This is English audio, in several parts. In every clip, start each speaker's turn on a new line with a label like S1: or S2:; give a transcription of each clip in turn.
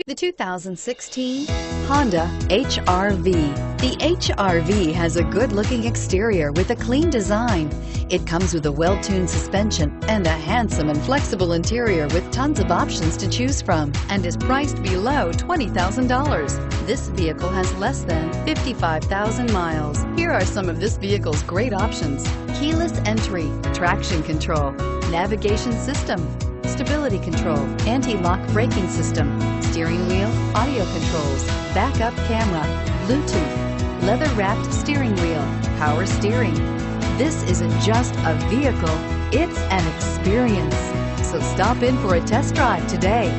S1: The 2016 Honda HR-V. The HR-V has a good-looking exterior with a clean design. It comes with a well-tuned suspension and a handsome and flexible interior with tons of options to choose from and is priced below $20,000. This vehicle has less than 55,000 miles. Here are some of this vehicle's great options: keyless entry, traction control, navigation system, stability control, anti-lock braking system, steering wheel audio controls, backup camera, Bluetooth, leather-wrapped steering wheel, power steering. This isn't just a vehicle, it's an experience. So stop in for a test drive today.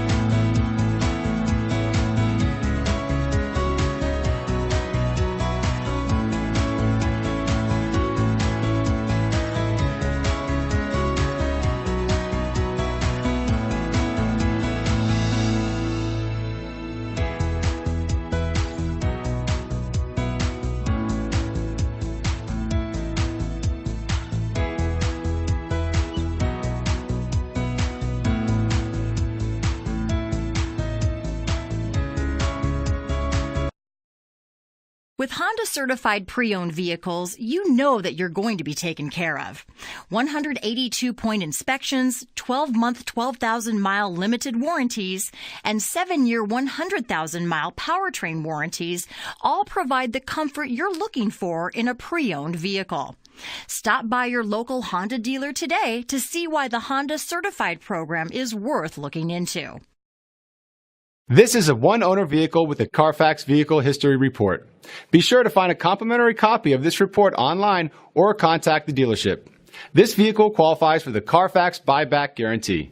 S2: With Honda certified pre-owned vehicles, you know that you're going to be taken care of. 182-point inspections, 12-month 12,000-mile limited warranties, and 7-year 100,000-mile powertrain warranties all provide the comfort you're looking for in a pre-owned vehicle. Stop by your local Honda dealer today to see why the Honda certified program is worth looking into.
S3: This is a one-owner vehicle with a Carfax Vehicle History Report. Be sure to find a complimentary copy of this report online or contact the dealership. This vehicle qualifies for the Carfax Buyback Guarantee.